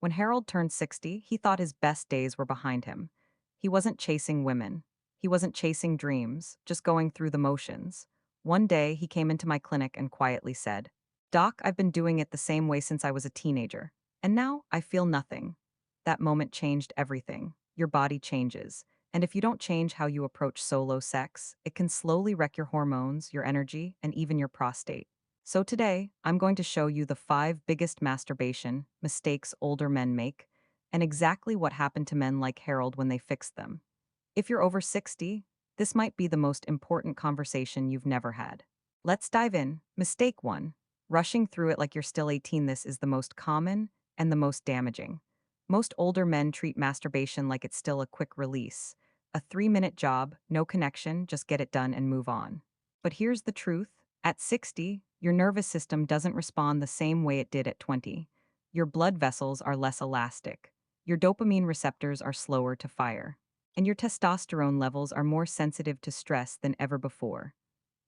When Harold turned 60, he thought his best days were behind him. He wasn't chasing women. He wasn't chasing dreams, just going through the motions. One day, he came into my clinic and quietly said, "Doc, I've been doing it the same way since I was a teenager, and now I feel nothing." That moment changed everything. Your body changes. And if you don't change how you approach solo sex, it can slowly wreck your hormones, your energy, and even your prostate. So today, I'm going to show you the 5 biggest masturbation mistakes older men make, and exactly what happened to men like Harold when they fixed them. If you're over 60, this might be the most important conversation you've never had. Let's dive in. Mistake 1. Rushing through it like you're still 18. This is the most common and the most damaging. Most older men treat masturbation like it's still a quick release. A 3-minute job, no connection, just get it done and move on. But here's the truth. At 60, your nervous system doesn't respond the same way it did at 20. Your blood vessels are less elastic. Your dopamine receptors are slower to fire. And your testosterone levels are more sensitive to stress than ever before.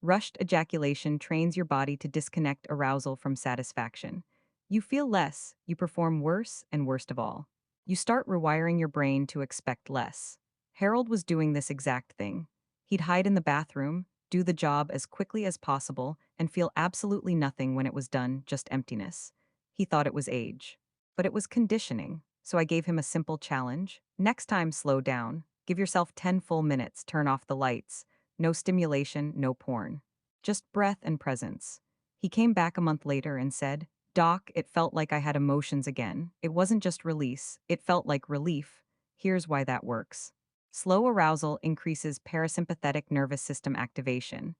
Rushed ejaculation trains your body to disconnect arousal from satisfaction. You feel less, you perform worse, and worst of all, you start rewiring your brain to expect less. Harold was doing this exact thing. He'd hide in the bathroom, do the job as quickly as possible, and feel absolutely nothing when it was done, just emptiness. He thought it was age. But it was conditioning, so I gave him a simple challenge. Next time, slow down. Give yourself 10 full minutes, turn off the lights. No stimulation, no porn. Just breath and presence. He came back a month later and said, "Doc, it felt like I had emotions again. It wasn't just release, it felt like relief. Here's why that works." Slow arousal increases parasympathetic nervous system activation,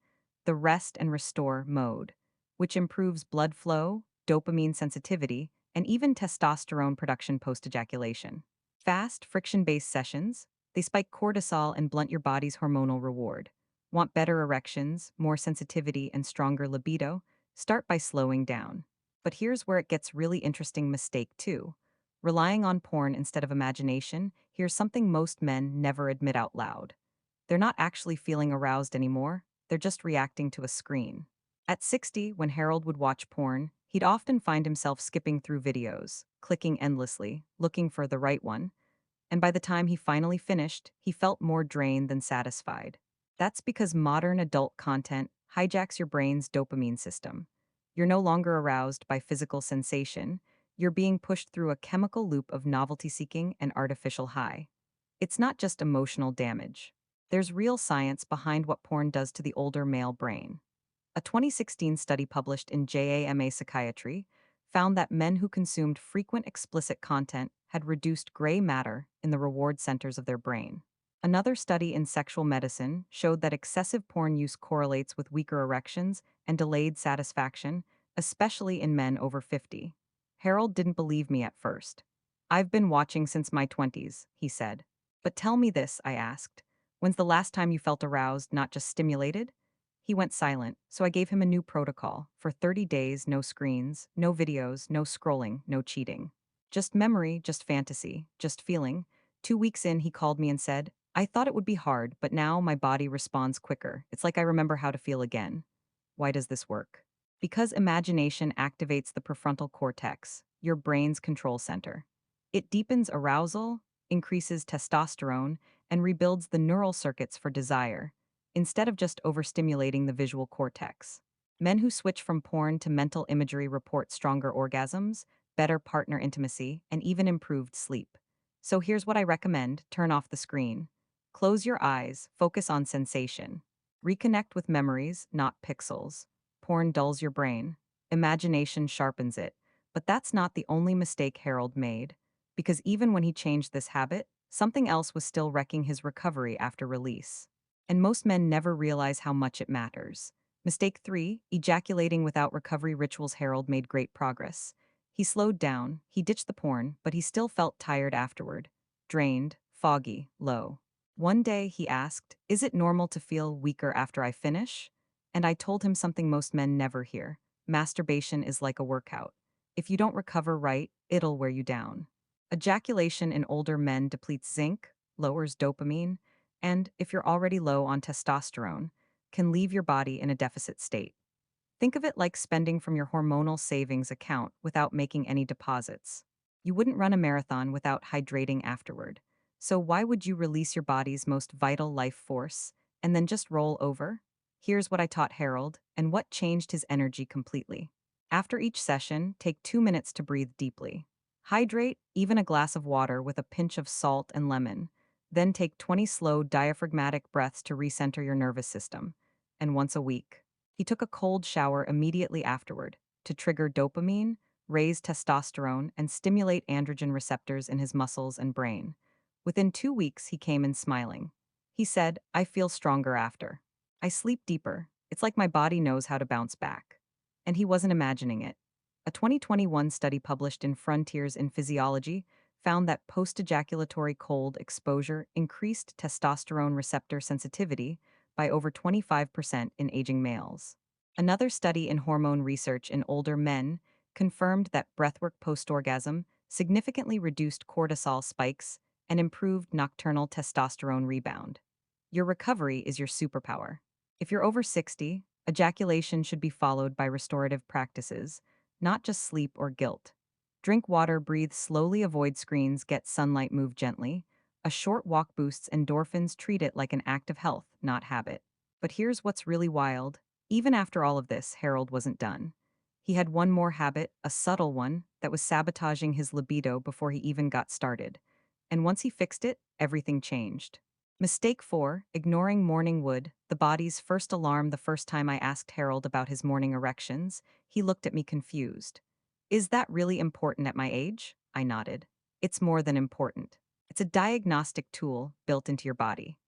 the rest and restore mode, which improves blood flow, dopamine sensitivity, and even testosterone production post-ejaculation. Fast, friction-based sessions, they spike cortisol and blunt your body's hormonal reward. Want better erections, more sensitivity, and stronger libido? Start by slowing down. But here's where it gets really interesting. Mistake 2. Relying on porn instead of imagination. Here's something most men never admit out loud. They're not actually feeling aroused anymore, they're just reacting to a screen. At 60, when Harold would watch porn, he'd often find himself skipping through videos, clicking endlessly, looking for the right one, and by the time he finally finished, he felt more drained than satisfied. That's because modern adult content hijacks your brain's dopamine system. You're no longer aroused by physical sensation, you're being pushed through a chemical loop of novelty seeking and artificial high. It's not just emotional damage. There's real science behind what porn does to the older male brain. A 2016 study published in JAMA Psychiatry found that men who consumed frequent explicit content had reduced gray matter in the reward centers of their brain. Another study in sexual medicine showed that excessive porn use correlates with weaker erections and delayed satisfaction, especially in men over 50. Harold didn't believe me at first. "I've been watching since my 20s, he said. "But tell me this," I asked. "When's the last time you felt aroused, not just stimulated?" He went silent, so I gave him a new protocol. For 30 days, no screens, no videos, no scrolling, no cheating. Just memory, just fantasy, just feeling. 2 weeks in, he called me and said, "I thought it would be hard, but now my body responds quicker. It's like I remember how to feel again." Why does this work? Because imagination activates the prefrontal cortex, your brain's control center. It deepens arousal, increases testosterone, and rebuilds the neural circuits for desire, instead of just overstimulating the visual cortex. Men who switch from porn to mental imagery report stronger orgasms, better partner intimacy, and even improved sleep. So here's what I recommend: turn off the screen. Close your eyes, focus on sensation. Reconnect with memories, not pixels. Porn dulls your brain. Imagination sharpens it. But that's not the only mistake Harold made, because even when he changed this habit, something else was still wrecking his recovery after release. And most men never realize how much it matters. Mistake 3, ejaculating without recovery rituals. Harold made great progress. He slowed down, he ditched the porn, but he still felt tired afterward. Drained, foggy, low. One day he asked, "Is it normal to feel weaker after I finish?" And I told him something most men never hear. Masturbation is like a workout. If you don't recover right, it'll wear you down. Ejaculation in older men depletes zinc, lowers dopamine, and, if you're already low on testosterone, can leave your body in a deficit state. Think of it like spending from your hormonal savings account without making any deposits. You wouldn't run a marathon without hydrating afterward. So why would you release your body's most vital life force and then just roll over? Here's what I taught Harold and what changed his energy completely. After each session, take 2 minutes to breathe deeply. Hydrate, even a glass of water with a pinch of salt and lemon. Then take 20 slow diaphragmatic breaths to recenter your nervous system. And once a week, he took a cold shower immediately afterward to trigger dopamine, raise testosterone, and stimulate androgen receptors in his muscles and brain. Within 2 weeks, he came in smiling. He said, I feel stronger after. I sleep deeper. It's like my body knows how to bounce back. And he wasn't imagining it. A 2021 study published in Frontiers in Physiology found that post ejaculatory cold exposure increased testosterone receptor sensitivity by over 25% in aging males. Another study in hormone research in older men confirmed that breathwork post orgasm significantly reduced cortisol spikes and improved nocturnal testosterone rebound. Your recovery is your superpower. If you're over 60, ejaculation should be followed by restorative practices, not just sleep or guilt. Drink water, breathe slowly, avoid screens, get sunlight, move gently. A short walk boosts endorphins, treat it like an act of health, not habit. But here's what's really wild. Even after all of this, Harold wasn't done. He had one more habit, a subtle one, that was sabotaging his libido before he even got started. And once he fixed it, everything changed. Mistake 4, ignoring morning wood, the body's first alarm. The first time I asked Harold about his morning erections, he looked at me confused. Is that really important at my age? I nodded. It's more than important. It's a diagnostic tool built into your body.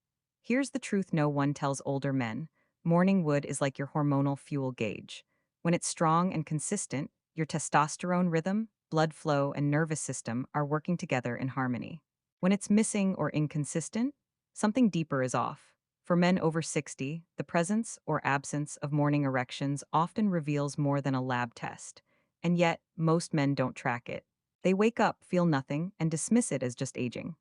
Here's the truth no one tells older men. Morning wood is like your hormonal fuel gauge. When it's strong and consistent, your testosterone rhythm, blood flow, and nervous system are working together in harmony. When it's missing or inconsistent, something deeper is off. For men over 60, the presence or absence of morning erections often reveals more than a lab test. And yet, most men don't track it. They wake up, feel nothing, and dismiss it as just aging.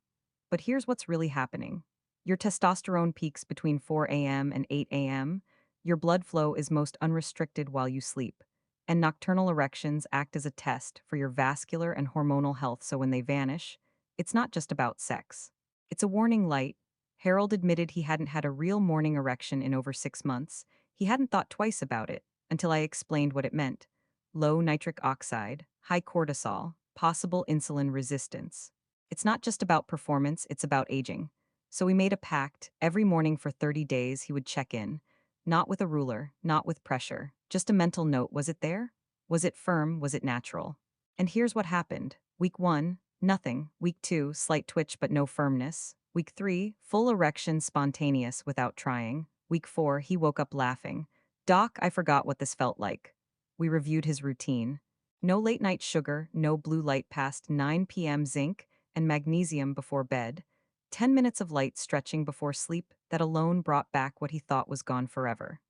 But here's what's really happening. Your testosterone peaks between 4 a.m. and 8 a.m. Your blood flow is most unrestricted while you sleep. And nocturnal erections act as a test for your vascular and hormonal health, so when they vanish, it's not just about sex. It's a warning light. Harold admitted he hadn't had a real morning erection in over 6 months. He hadn't thought twice about it until I explained what it meant. Low nitric oxide, high cortisol, possible insulin resistance. It's not just about performance, it's about aging. So we made a pact. Every morning for 30 days, he would check in. Not with a ruler, not with pressure, just a mental note. Was it there? Was it firm? Was it natural? And here's what happened. Week 1, nothing. Week 2, slight twitch but no firmness. Week 3, full erection, spontaneous without trying. Week 4, he woke up laughing. Doc, I forgot what this felt like. We reviewed his routine. No late night sugar, no blue light past 9 p.m., zinc and magnesium before bed. 10 minutes of light stretching before sleep that alone brought back what he thought was gone forever.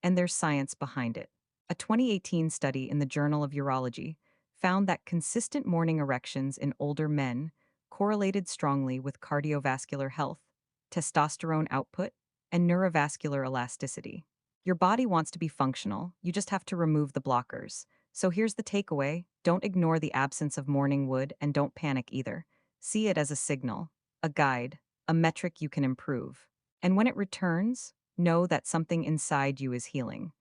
And there's science behind it. A 2018 study in the Journal of Urology found that consistent morning erections in older men correlated strongly with cardiovascular health, testosterone output, and neurovascular elasticity. Your body wants to be functional, you just have to remove the blockers. So here's the takeaway: don't ignore the absence of morning wood and don't panic either. See it as a signal, a guide, a metric you can improve. And when it returns, know that something inside you is healing.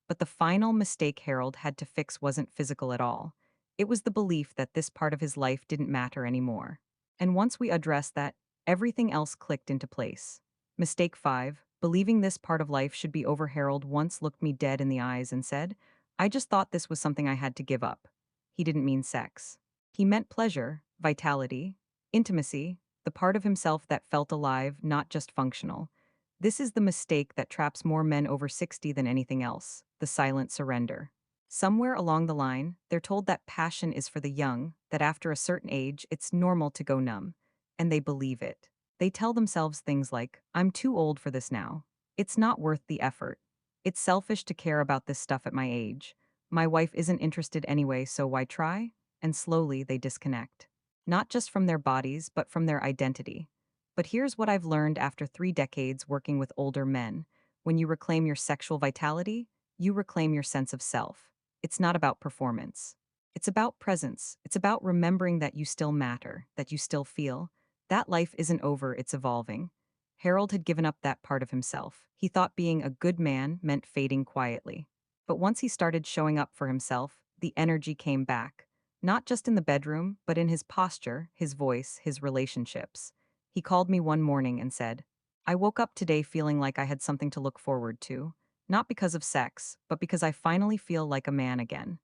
But the final mistake Harold had to fix wasn't physical at all. It was the belief that this part of his life didn't matter anymore. And once we addressed that, everything else clicked into place. Mistake 5, believing this part of life should be over. Harold once looked me dead in the eyes and said, I just thought this was something I had to give up. He didn't mean sex. He meant pleasure, vitality, intimacy, the part of himself that felt alive, not just functional. This is the mistake that traps more men over 60 than anything else: the silent surrender. Somewhere along the line, they're told that passion is for the young, that after a certain age, it's normal to go numb. And they believe it. They tell themselves things like, I'm too old for this now. It's not worth the effort. It's selfish to care about this stuff at my age. My wife isn't interested anyway, so why try? And slowly they disconnect. Not just from their bodies, but from their identity. But here's what I've learned after 3 decades working with older men. When you reclaim your sexual vitality, you reclaim your sense of self. It's not about performance. It's about presence. It's about remembering that you still matter, that you still feel. That life isn't over, it's evolving. Harold had given up that part of himself. He thought being a good man meant fading quietly. But once he started showing up for himself, the energy came back. Not just in the bedroom, but in his posture, his voice, his relationships. He called me one morning and said, I woke up today feeling like I had something to look forward to. Not because of sex, but because I finally feel like a man again.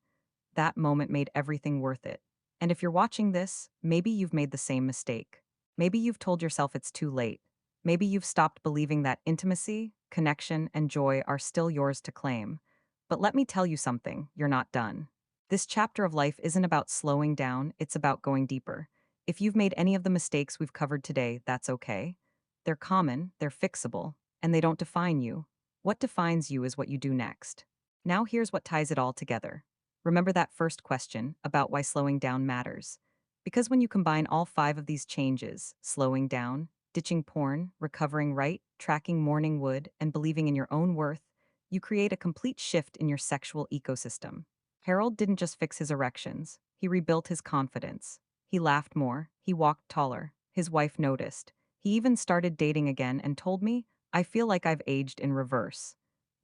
That moment made everything worth it. And if you're watching this, maybe you've made the same mistake. Maybe you've told yourself it's too late. Maybe you've stopped believing that intimacy, connection, and joy are still yours to claim. But let me tell you something, you're not done. This chapter of life isn't about slowing down, it's about going deeper. If you've made any of the mistakes we've covered today, that's okay. They're common, they're fixable, and they don't define you. What defines you is what you do next. Now here's what ties it all together. Remember that first question about why slowing down matters. Because when you combine all five of these changes, slowing down, ditching porn, recovering right, tracking morning wood, and believing in your own worth, you create a complete shift in your sexual ecosystem. Harold didn't just fix his erections, he rebuilt his confidence. He laughed more, he walked taller, his wife noticed. He even started dating again and told me, I feel like I've aged in reverse.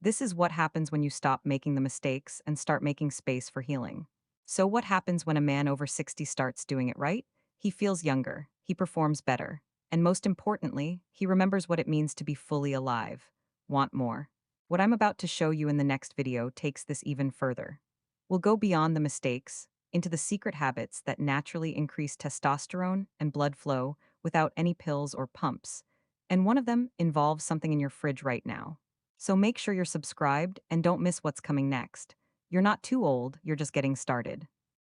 This is what happens when you stop making the mistakes and start making space for healing. So, what happens when a man over 60 starts doing it right? He feels younger, he performs better, and most importantly, he remembers what it means to be fully alive. Want more? What I'm about to show you in the next video takes this even further. We'll go beyond the mistakes, into the secret habits that naturally increase testosterone and blood flow without any pills or pumps. And one of them involves something in your fridge right now. So make sure you're subscribed and don't miss what's coming next. You're not too old, you're just getting started.